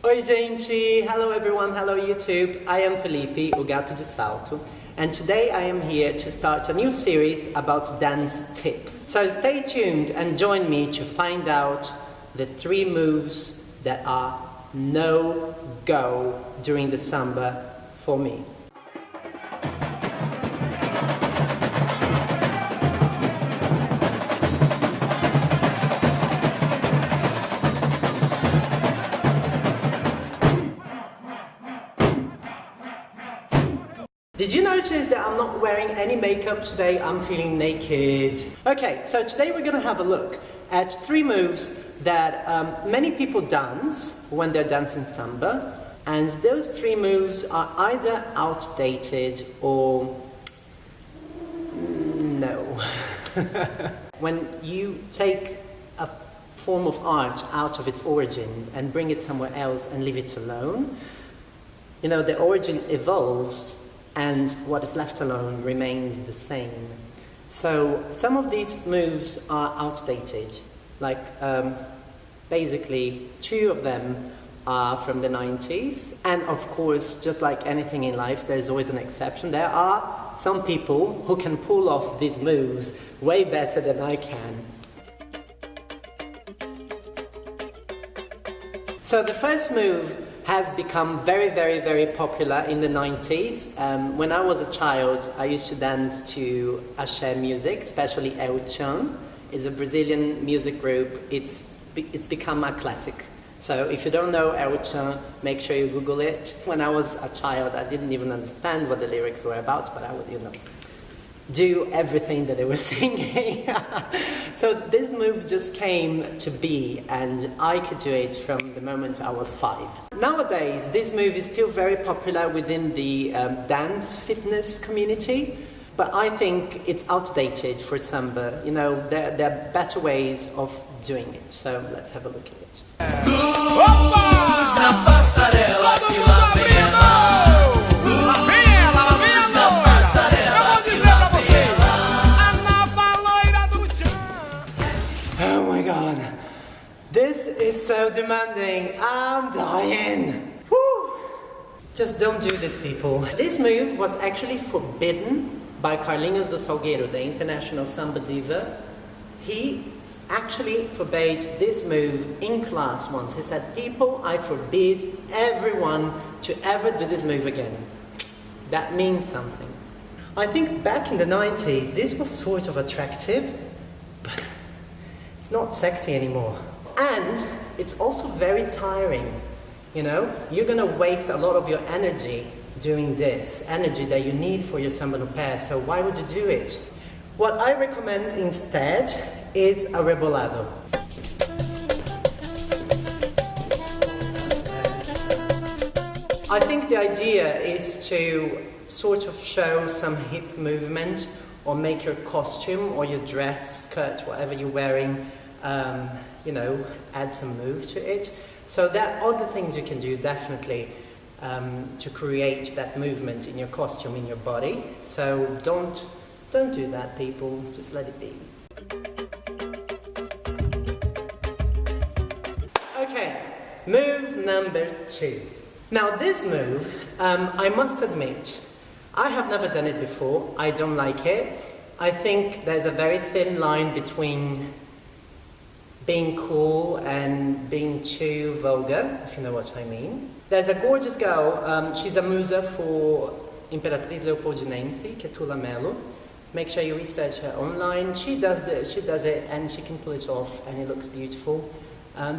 Oi gente, hello everyone, hello YouTube. I am Felipe, o Gato de Salto, and today I am here to start a new series about dance tips. So stay tuned and join me to find out the 3 moves that are no-go during the samba for me. Did you notice that I'm not wearing any makeup today? I'm feeling naked. Okay, so today we're gonna have a look at 3 moves that many people dance when they're dancing samba. And those 3 moves are either outdated or no. When you take a form of art out of its origin and bring it somewhere else and leave it alone, you know, the origin evolves and what is left alone remains the same. So some of these moves are outdated, like basically 2 of them are from the 90s, and of course, just like anything in life, there's always an exception. There are some people who can pull off these moves way better than I can. So the first move has become very popular in the 90s. When I was a child, I used to dance to axé music, especially El Chan. It's a Brazilian music group. It's become a classic. So if you don't know El Chan, make sure you Google it. When I was a child, I didn't even understand what the lyrics were about, but I would, do everything that they were singing. So this move just came to be, and I could do it from the moment I was 5. Nowadays, this move is still very popular within the dance fitness community, but I think it's outdated for samba. You know, there are better ways of doing it. So let's have a look at it. Luz na passarela que lá vem ela. Oh my god, this is so demanding. I'm dying. Woo. Just don't do this, people. This move was actually forbidden by Carlinhos do Salgueiro, the international samba diva. He actually forbade this move in class once. He said, "People, I forbid everyone to ever do this move again." That means something. I think back in the 90s, this was sort of attractive, but it's not sexy anymore. And it's also very tiring. You know, you're gonna waste a lot of your energy doing this, energy that you need for your samba no pé, so why would you do it? What I recommend instead is a rebolado. I think the idea is to sort of show some hip movement, or make your costume or your dress, skirt, whatever you're wearing, add some move to it. So there are other things you can do, definitely, to create that movement in your costume, in your body. So don't do that, people. Just let it be. Okay, move number 2. Now this move, I must admit, I have never done it before. I don't like it. I think there's a very thin line between being cool and being too vulgar, if you know what I mean. There's a gorgeous girl, she's a musa for Imperatriz Leopoldinense, que é Tula Mello. Make sure you research her online. She does it and she can pull it off and it looks beautiful.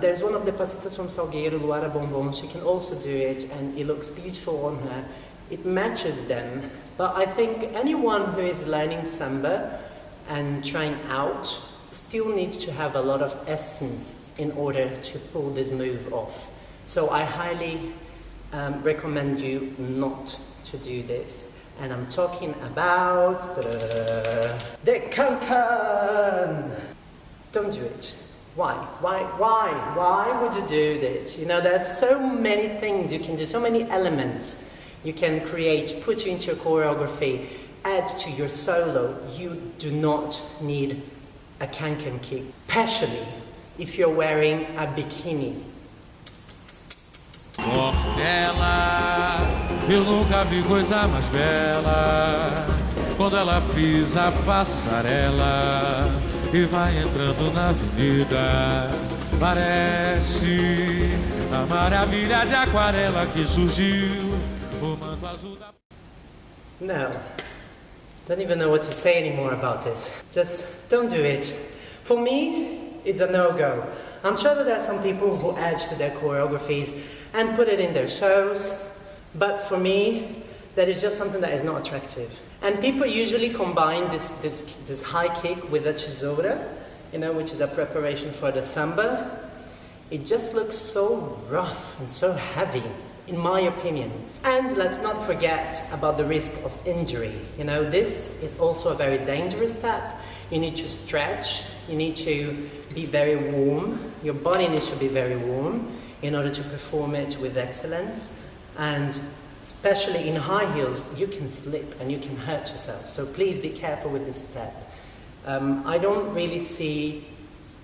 There's one of the passistas from Salgueiro, Luara Bombom. She can also do it and it looks beautiful on her. It matches them, but I think anyone who is learning samba and trying out still needs to have a lot of essence in order to pull this move off. So I highly recommend you not to do this. And I'm talking about the cancan. Don't do it. Why? Why would you do this? You know, there's so many things you can do, so many elements you can create, put into your choreography, add to your solo. You do not need a cancan kick, especially if you're wearing a bikini. Ela, eu nunca vi coisa mais bela. Quando ela pisa a passarela e vai entrando na avenida, parece a maravilha de aquarela que surgiu, o manto azul da... No. Don't even know what to say anymore about this. Just don't do it. For me, it's a no-go. I'm sure that there are some people who add to their choreographies and put it in their shows, but for me, that is just something that is not attractive. And people usually combine this high kick with a tesoura, which is a preparation for the samba. It just looks so rough and so heavy, in my opinion. And let's not forget about the risk of injury. This is also a very dangerous step. You need to stretch, you need to be very warm, your body needs to be very warm in order to perform it with excellence. And especially in high heels, you can slip and you can hurt yourself. So please be careful with this step. I don't really see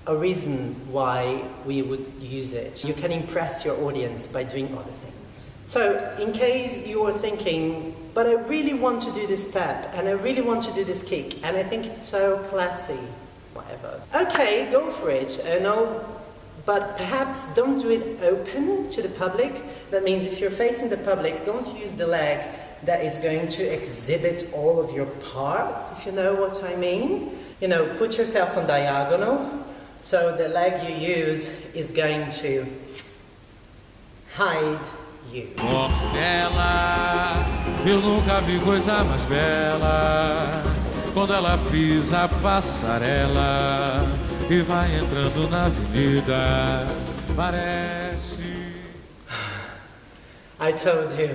a reason why we would use it. You can impress your audience by doing other things. So in case you are thinking, but I really want to do this step and I really want to do this kick and I think it's so classy, whatever. Okay, go for it. But perhaps don't do it open to the public. That means if you're facing the public, don't use the leg that is going to exhibit all of your parts, if you know what I mean. Put yourself on diagonal, so the leg you use is going to hide you. Ela, eu nunca vi coisa mais bela. Quando ela pisa a passarela e vai entrando na avenida, parece... I told you.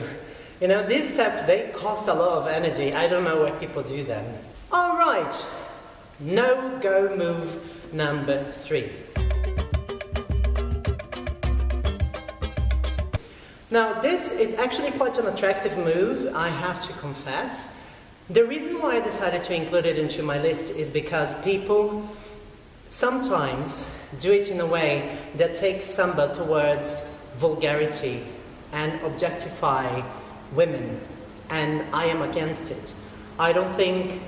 These steps, they cost a lot of energy. I don't know why people do them. All right. No-go move number 3. Now, this is actually quite an attractive move, I have to confess. The reason why I decided to include it into my list is because people sometimes do it in a way that takes samba towards vulgarity and objectify women, and I am against it. I don't think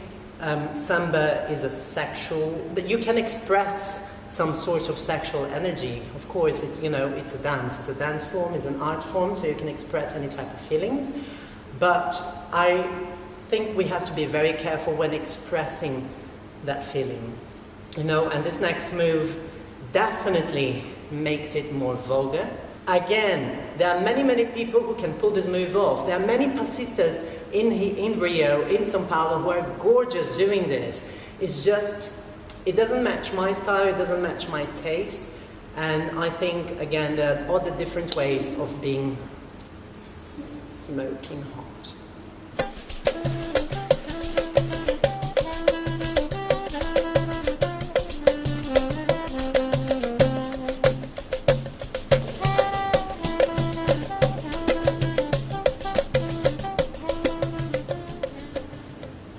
samba is a sexual... You can express some sort of sexual energy. Of course, it's a dance. It's a dance form, it's an art form, so you can express any type of feelings. But I think we have to be very careful when expressing that feeling. And this next move definitely makes it more vulgar. Again, there are many people who can pull this move off. There are many passistas in Rio, in São Paulo, who are gorgeous doing this. It's just, it doesn't match my style, it doesn't match my taste. And I think, again, there are other different ways of being smoking hot.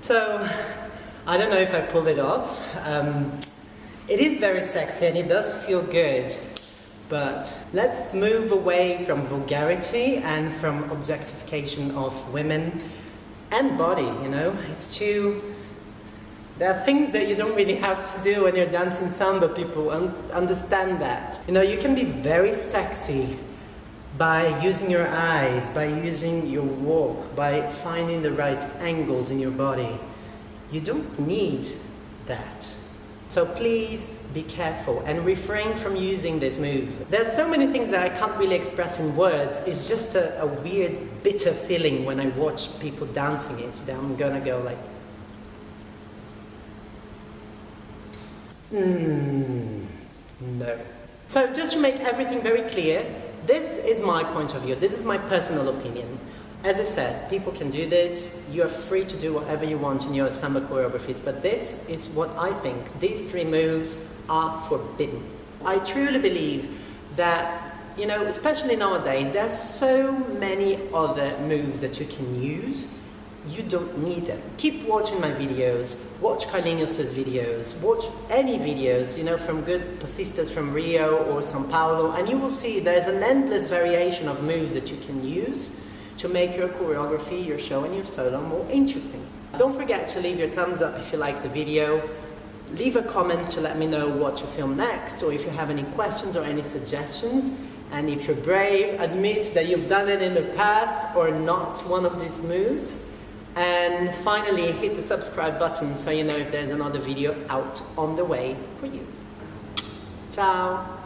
So, I don't know if I pulled it off. It is very sexy and it does feel good, but let's move away from vulgarity and from objectification of women and body, There are things that you don't really have to do when you're dancing samba, people understand that. You can be very sexy by using your eyes, by using your walk, by finding the right angles in your body. You don't need that. So please be careful and refrain from using this move. There's so many things that I can't really express in words. It's just a weird, bitter feeling when I watch people dancing it, that I'm gonna go like... No. So just to make everything very clear, this is my point of view, this is my personal opinion. As I said, people can do this, you're free to do whatever you want in your samba choreographies, but this is what I think. These 3 moves are forbidden. I truly believe that, especially nowadays, there are so many other moves that you can use you don't need them. Keep watching my videos, watch Carlinhos' videos, watch any videos, you know, from good passistas from Rio or São Paulo, and you will see there's an endless variation of moves that you can use to make your choreography, your show and your solo more interesting. Don't forget to leave your thumbs up if you like the video. Leave a comment to let me know what to film next, or if you have any questions or any suggestions. And if you're brave, admit that you've done it in the past or not one of these moves. And finally, hit the subscribe button so you know if there's another video out on the way for you. Ciao!